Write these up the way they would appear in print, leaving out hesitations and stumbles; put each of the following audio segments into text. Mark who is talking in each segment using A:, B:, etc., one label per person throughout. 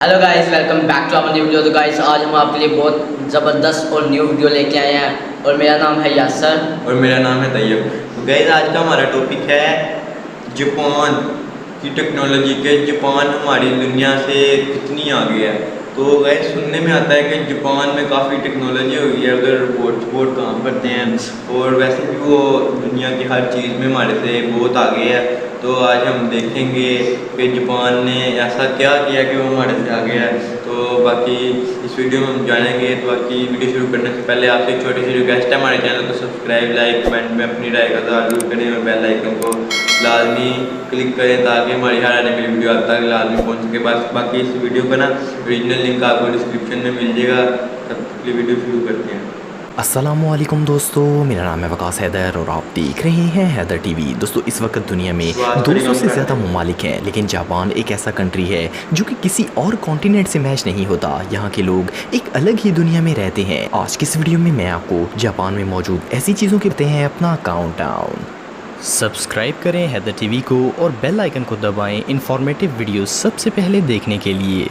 A: Hello guys, welcome back to अपनी वीडियो। तो गाइस, आज हम आपके लिए बहुत ज़बरदस्त और न्यू वीडियो लेके आए हैं और मेरा नाम है यासर
B: और मेरा नाम है तैयब। तो गाइस, आज का हमारा टॉपिक है जापान की टेक्नोलॉजी के। जापान हमारी दुनिया से कितनी आगे है। तो गाइस, सुनने में आता है कि जापान में काफ़ी टेक्नोलॉजी हो गई है, उधर रोबोट काम करते हैं और वैसे भी वो दुनिया की हर चीज़ में हमारे से बहुत आगे है। तो आज हम देखेंगे कि जापान ने ऐसा क्या किया कि वो हमारे से आगे है। तो बाकी इस वीडियो में हम जानेंगे। तो बाकी वीडियो शुरू करने से पहले आपसे एक छोटी सी रिक्वेस्ट है, हमारे चैनल को सब्सक्राइब, लाइक, कमेंट में अपनी राय का जरूर करें और बेल आइकन को लाजमी क्लिक करें ताकि हमारी हर आने वाली वीडियो आप तक लाजमी पहुँच सके। बाकी इस वीडियो का ओरिजिनल लिंक आपको डिस्क्रिप्शन में मिल जाएगा। तब तक के लिए वीडियो शुरू करते हैं।
C: अस्सलामुअलैकुम दोस्तों, मेरा नाम है वकास हैदर और आप देख रहे हैं हैदर टीवी। दोस्तों, इस वक्त दुनिया में 200 से ज़्यादा ममालिक हैं, लेकिन जापान एक ऐसा कंट्री है जो कि किसी और कॉन्टिनेंट से मैच नहीं होता। यहाँ के लोग एक अलग ही दुनिया में रहते हैं। आज की इस वीडियो में मैं आपको जापान में मौजूद ऐसी चीज़ों के बताते हैं अपना काउंटडाउन।
D: सब्सक्राइब करें हैदर टीवी को और बेल आइकन को दबाएं इन्फॉर्मेटिव वीडियो सबसे पहले देखने के लिए।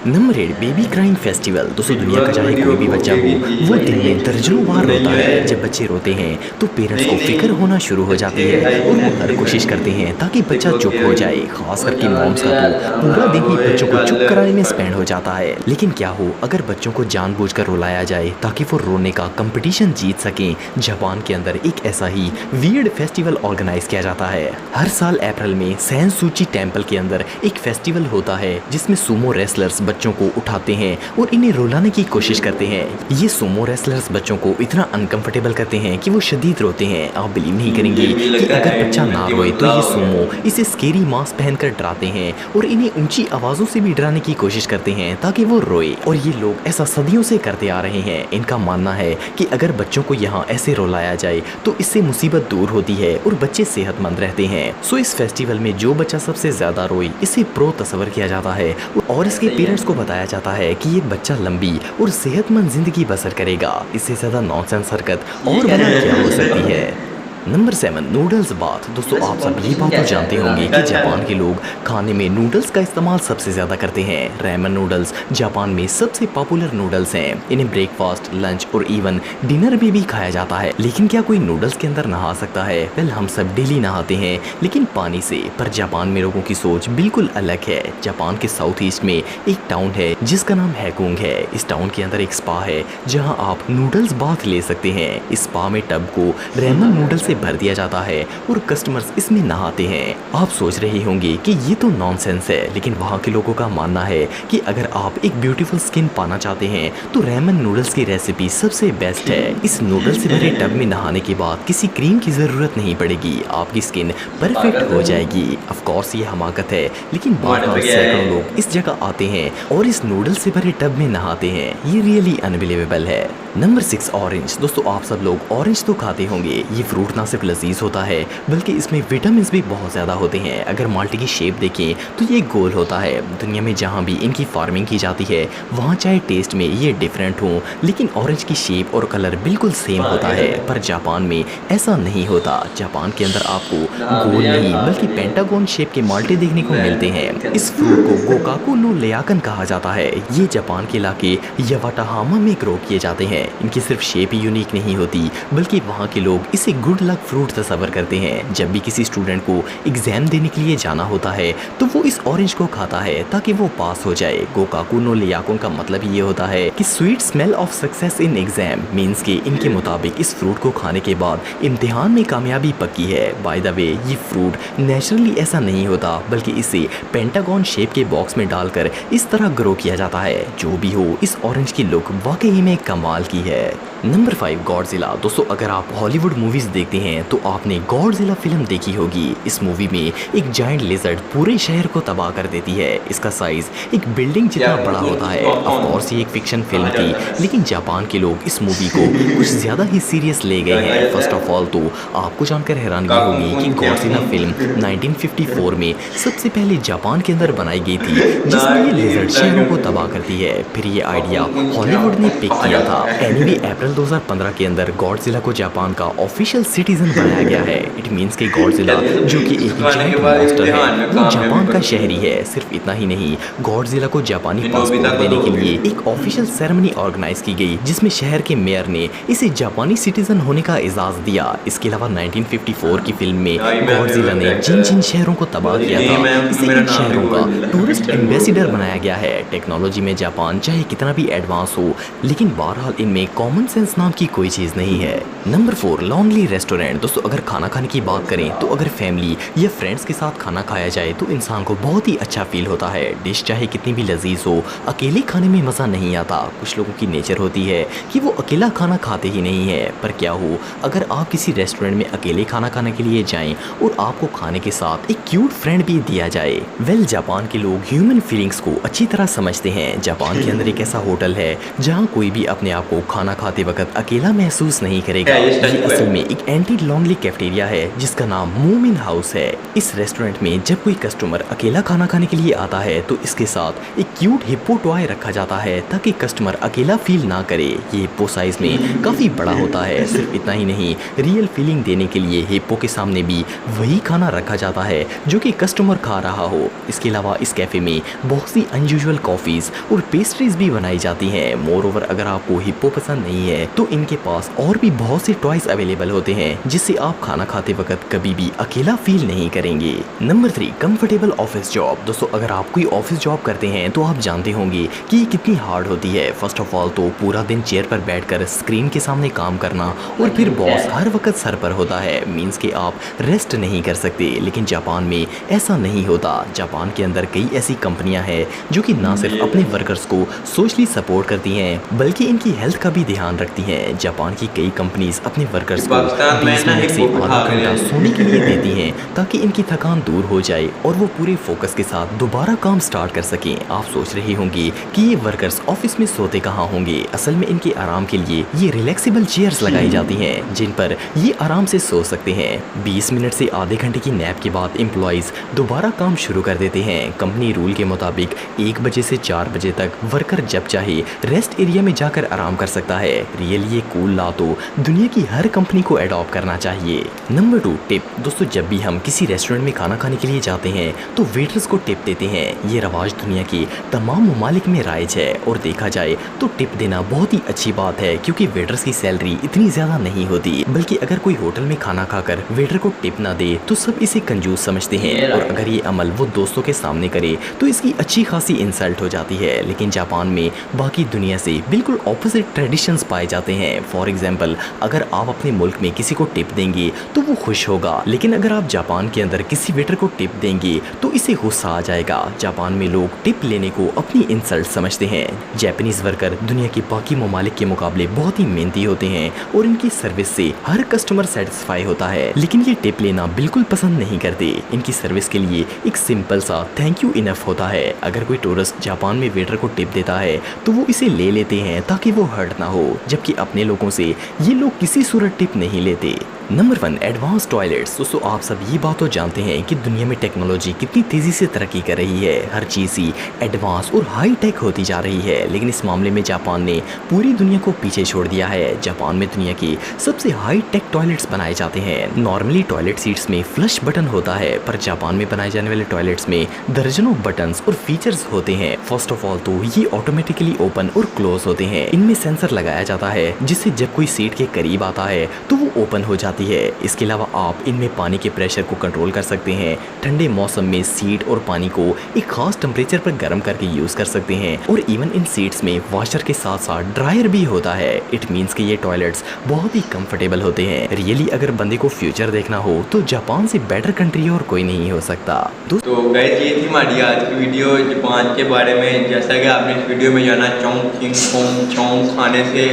C: Number 8, baby crying festival. दोस्तों, दुनिया का चाहे कोई भी बच्चा हो, वो दिन में दर्जनों बार रोता है। जब बच्चे रोते हैं तो पेरेंट्स को फिक्र होना शुरू हो जाती है और वो हर कोशिश करते हैं ताकि बच्चा चुप हो जाए। खास करके मॉम्स का तो पूरा दिन ही बच्चों को चुप कराने में स्पेंड हो जाता है। लेकिन क्या हो अगर बच्चों को जानबूझकर रुलाया जाए ताकि वो रोने का कंपटीशन जीत सकें। जापान के अंदर एक ऐसा ही वियर्ड फेस्टिवल ऑर्गेनाइज किया जाता है। हर साल अप्रैल में सैन सूची टेम्पल के अंदर एक फेस्टिवल होता है जिसमें सुमो रेसलर्स बच्चों को उठाते हैं और इन्हें रुलाने की कोशिश करते हैं। ये सुमो रेसलर्स बच्चों को इतना अनकंफर्टेबल करते हैं कि वो शदीद रोते हैं। आप बिलीव नहीं करेंगे कि अगर बच्चा ना रोए तो ये सुमो इसे स्केरी मास्क पहनकर डराते हैं और इन्हें ऊंची आवाजों से भी डराने की कोशिश करते हैं ताकि वो रोए। और ये लोग ऐसा सदियों से करते आ रहे हैं। इनका मानना है कि अगर बच्चों को यहाँ ऐसे रुलाया जाए तो इससे मुसीबत दूर होती है और बच्चे सेहतमंद रहते हैं। सो इस फेस्टिवल में जो बच्चा सबसे ज्यादा रोए इसे प्रो तस्वर किया जाता है और इसके पेरेंट्स को बताया जाता है कि ये बच्चा लंबी और सेहतमंद जिंदगी बसर करेगा। इससे ज्यादा नॉनसेंस हरकत और बड़ा क्या हो सकती है। Number 7, noodles bath. दोस्तों, आप सब ये बात तो जानते होंगे कि जापान के लोग खाने में नूडल्स का इस्तेमाल सबसे ज़्यादा करते हैं। रैमन नूडल्स जापान में सबसे पॉपुलर नूडल्स हैं। इन्हें ब्रेकफास्ट, लंच और इवन डिनर में भी खाया जाता है। लेकिन क्या कोई नूडल्स के अंदर नहा सकता है? वेल, हम सब डेली नहाते हैं लेकिन पानी से। पर जापान में लोगों की सोच बिल्कुल अलग है। जापान के साउथ ईस्ट में एक टाउन है जिसका नाम हैकोंग है। इस टाउन के अंदर एक स्पा है जहाँ आप नूडल्स बाथ ले सकते हैं। इस स्पा में टब को रैमन नूडल से भर दिया जाता है और कस्टमर्स इसमें नहाते हैं। आप सोच रहे होंगे कि ये तो नॉनसेंस है, लेकिन वहाँ के लोगों का मानना है कि अगर आप एक ब्यूटीफुल स्किन पाना चाहते हैं तो रैमन नूडल्स की रेसिपी सबसे बेस्ट है। इस नूडल्स से भरे टब में नहाने के बाद किसी क्रीम की जरूरत नहीं पड़ेगी, आपकी स्किन परफेक्ट हो जाएगी। ऑफ कोर्स ये हमाकत है, लेकिन बार-बार सैकड़ों लोग इस जगह आते हैं और इस नूडल्स से भरे टब में नहाते हैं। ये रियली अनबिलीवेबल है। Number 6, orange. दोस्तों, आप सब लोग ऑरेंज तो खाते होंगे। ये फ्रूट ना सिर्फ लजीज होता है बल्कि इसमें विटामिन भी बहुत ज़्यादा होते हैं। अगर माल्टे की शेप देखें तो ये गोल होता है। दुनिया में जहाँ भी इनकी फार्मिंग की जाती है वहाँ चाहे टेस्ट में ये डिफरेंट हो, लेकिन ऑरेंज की शेप और कलर बिल्कुल सेम होता है। पर जापान में ऐसा नहीं होता। जापान के अंदर आपको गोल नहीं बल्कि पेंटागोन शेप के माल्टे देखने को मिलते हैं। इस फ्रूट को गोकाकु नो लेयाकन कहा जाता है। ये जापान के इलाके यवाटाहामा में ग्रो किए जाते हैं। इनकी सिर्फ शेप ही यूनिक नहीं होती बल्कि वहाँ के लोग इसे गुड लक फ्रूट तस्वर करते हैं। जब भी किसी स्टूडेंट को एग्जाम देने के लिए जाना होता है तो वो इस ऑरेंज को खाता है ताकि वो पास हो जाए। गोकाकु नो लेयाकुन का मतलब ये होता है कि sweet smell of success in exam means के इनके मुताबिक इस फ्रूट को खाने के बाद इम्तिहान में कामयाबी पक्की है। बाय द वे, ये फ्रूट नेचुरली ऐसा नहीं होता बल्कि इसे पेंटागन शेप के बॉक्स में डालकर इस तरह ग्रो किया जाता है। जो भी हो, इस ऑरेंज की लुक वाकई में कमाल की है। Number 5, Godzilla. दोस्तों, अगर आप हॉलीवुड मूवीज देखते हैं तो आपने गॉडजिला फिल्म देखी होगी। इस मूवी में एक जायंट लिजर्ड पूरे शहर को तबाह कर देती है। इसका साइज एक बिल्डिंग जितना बड़ा होता है। ऑफ कोर्स ये एक फिक्शन फिल्म थी, लेकिन जापान के लोग इस मूवी को कुछ ज्यादा ही सीरियस ले गए हैं। फर्स्ट ऑफ ऑल तो आपको जानकर हैरानगी होगी कि गॉडजिला फिल्म 1954 में सबसे पहले जापान के अंदर बनाई गई थी, जिसमें ये लिजर्ड शहरों को तबाह करती है। फिर ये आइडिया हॉलीवुड ने पिक किया था। एनिमे अप्रैल 2015 के अंदर गॉडजिला को जापान का ऑफिशियल सिटीजन बनाया गया है। इट मींस कि गॉडजिला जो कि एक जायंट मॉन्स्टर है वो जापान का शहरी है। सिर्फ इतना ही नहीं, गॉडजिला को जापानी पासपोर्ट देने के लिए एक ऑफिशियल सेरेमनी ऑर्गेनाइज की गई जिसमें शहर के मेयर ने इसे जापानी सिटीजन होने का इजाज़ दिया। इसके अलावा 1954 की फिल्म में गॉडजिला ने जिन जिन शहरों को तबाह किया था इसे इन शहरों का टूरिस्ट एम्बेसडर बनाया गया है। टेक्नोलॉजी में जापान चाहे कितना भी एडवांस हो, लेकिन बहरहाल इनमें कॉमन सेंस नाम की कोई चीज़ नहीं है। नंबर 4, लॉन्गली रेस्टोरेंट। दोस्तों अगर खाना खाने की बात करें तो अगर फैमिली या फ्रेंड्स के साथ खाना खाया जाए तो इंसान को बहुत ही अच्छा फील होता है। डिश चाहे कितनी भी लजीज हो, अकेले खाने में मज़ा नहीं आता। कुछ लोगों की नेचर होती है कि वो अकेला खाना खाते ही नहीं है। पर क्या हो अगर आप किसी रेस्टोरेंट में अकेले खाना खाने के लिए जाएं और आपको खाने के साथ एक क्यूट फ्रेंड भी दिया जाए। जापान के लोग ह्यूमन फीलिंग्स को अच्छी तरह समझते हैं। जापान के अंदर एक ऐसा होटल है जहां कोई भी अपने आप को खाना खाते वक्त अकेला महसूस नहीं करेगा। ये असल में एक एंटी लॉन्गली कैफेटेरिया है जिसका नाम मूमिन हाउस है। इस रेस्टोरेंट में जब कोई कस्टमर अकेला खाना खाने के लिए आता है तो इसके साथ एक क्यूट हिप्पो टॉय रखा जाता है ताकि कस्टमर अकेला फील ना करे। ये हिप्पो साइज में काफी बड़ा होता है। सिर्फ इतना ही नहीं, रियल फीलिंग देने के लिए हिप्पो के सामने भी वही खाना रखा जाता है जो कि कस्टमर खा रहा हो। इसके अलावा इस कैफे में बहुत सी अनयूजुअल कॉफीज और पेस्ट्रीज भी बनाई जाती हैं। मोर ओवर अगर आपको हिप्पो पसंद नहीं है तो इनके पास और भी बहुत से टॉयज अवेलेबल होते हैं जिससे आप खाना खाते वक्त कभी भी अकेला फील नहीं करेंगे। Number 3, comfortable office job. दोस्तों अगर आप कोई ऑफिस जॉब करते हैं तो आप जानते होंगे कि ये कितनी हार्ड होती है। फर्स्ट ऑफ ऑल तो पूरा दिन चेयर पर बैठकर स्क्रीन के सामने काम करना और फिर बॉस हर वक्त सर पर होता है। मीन्स कि आप रेस्ट नहीं कर सकते। लेकिन जापान में ऐसा नहीं होता। जापान के अंदर कई ऐसी कंपनियां हैं जो कि ना सिर्फ अपने वर्कर्स को सोशली सपोर्ट करती हैं बल्कि इनकी हेल्थ का भी ध्यान रखती हैं। जापान की कई कंपनीज अपने वर्कर्स को 20 मिनट से आधा घंटा सोने के लिए देती हैं ताकि इनकी थकान दूर हो जाए और वो पूरे फोकस के साथ दोबारा काम स्टार्ट कर सकें। आप सोच रहे होंगे कि ये वर्कर्स ऑफिस में सोते कहाँ होंगे। असल में इनके आराम के लिए ये रिलैक्सेबल चेयर्स लगाई जाती हैं जिन पर ये आराम से सो सकते हैं। 20 मिनट से आधे घंटे की नैप के बाद एम्प्लॉइज दोबारा काम शुरू कर देते हैं। कंपनी रूल के मुताबिक 1 बजे से 4 बजे तक वर्कर जब चाहे रेस्ट एरिया में जाकर आराम कर सकता है। रियली ये कूल लॉ तो दुनिया की हर कंपनी को अडॉप्ट करना चाहिए। Number 2, tip. दोस्तों जब भी हम किसी रेस्टोरेंट में खाना खाने के लिए जाते हैं तो वेटर्स को टिप देते हैं। ये रवाज दुनिया के तमाम ममालिक में राइज है और देखा जाए तो टिप देना बहुत ही अच्छी बात है क्योंकि वेटर्स की सैलरी इतनी ज्यादा नहीं होती। बल्कि अगर कोई होटल में खाना खाकर वेटर को टिप ना दे तो सब इसे कंजूस समझते हैं और अगर ये अमल वो दोस्तों के सामने करे तो इसकी अच्छी खासी इंसल्ट हो जाती है। लेकिन जापान में बाकी दुनिया से बिल्कुल ऑपोजिट ट्रेडिशंस पाए जाते हैं। फॉर एग्जांपल अगर आप अपने मुल्क में किसी को टिप देंगे तो वो खुश होगा, लेकिन अगर आप जापान के अंदर किसी वेटर को टिप देंगे तो इसे गुस्सा आ जाएगा। जापान में लोग टिप लेने को अपनी इंसल्ट समझते हैं। जापानीज वर्कर दुनिया के बाकी ममालिक के मुकाबले बहुत ही मेहनती होते हैं और इनकी सर्विस से हर कस्टमर सेटिस्फाई होता है, लेकिन ये टिप लेना बिल्कुल पसंद नहीं करते। इनकी सर्विस के लिए एक सिंपल सा थैंक यू इनफ होता है। अगर कोई टूरिस्ट जापान में वेटर को टिप देता है तो वो इसे ले लेते हैं ताकि वो हर्ट ना हो, जबकि अपने लोगों से ये लोग किसी सूरत टिप नहीं लेते। Number 1, advance toilets. दोस्तों आप सब ये बात तो जानते हैं कि दुनिया में टेक्नोलॉजी कितनी तेज़ी से तरक्की कर रही है। हर चीज़ ही एडवांस और हाई टेक होती जा रही है, लेकिन इस मामले में जापान ने पूरी दुनिया को पीछे छोड़ दिया है। जापान में दुनिया के सबसे हाई टेक टॉयलेट्स बनाए जाते हैं। नॉर्मली टॉयलेट सीट्स में फ्लश बटन होता है, पर जापान में बनाए जाने वाले टॉयलेट्स में दर्जनों बटन्स और फीचर्स होते हैं। फर्स्ट ऑफ ऑल तो ये ऑटोमेटिकली ओपन और क्लोज होते हैं। इनमें सेंसर लगाया जाता है जिससे जब कोई सीट के करीब आता है तो वो ओपन हो जाती है। इसके अलावा आप इनमें पानी के प्रेशर को कंट्रोल कर सकते हैं। ठंडे मौसम में सीट और पानी को एक खास टेम्परेचर पर गर्म करके यूज कर सकते हैं और इवन इन सीट्स में वॉशर के साथ साथ ड्रायर भी होता है। इट मीन्स कि ये टॉयलेट्स बहुत ही कंफर्टेबल होते हैं। रियली अगर बंदे को फ्यूचर देखना हो तो जापान से बेटर कंट्री और कोई नहीं हो सकता।
B: तो गाइस ये थी हमारी आज की वीडियो जापान के बारे में। जैसा कि आपने इस वीडियो में जाना चौंग खाने से,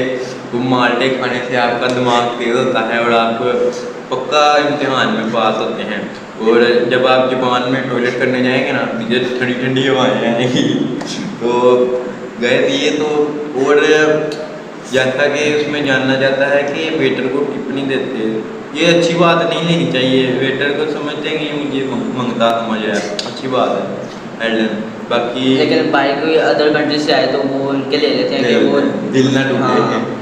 B: माल्टे खाने से आपका दिमाग तेज होता है और आप पक्का इम्तिहान में पास होते हैं। और जब आप जापान में टॉयलेट करने जाएंगे ना, जब ठंडी ठंडी हवाएँ आएंगी तो गए ये तो। और जैसा कि उसमें जानना चाहता है कि वेटर को टिप नहीं देते, ये अच्छी बात नहीं लेनी चाहिए। वेटर को समझते हैं कि मुझे मंगता समझ आया, अच्छी बात है। बाकी
A: लेकिन बाई कोई अदर कंट्री से आए तो वो उनके ले लेते हैं कि वो
B: दिल ना टूटे।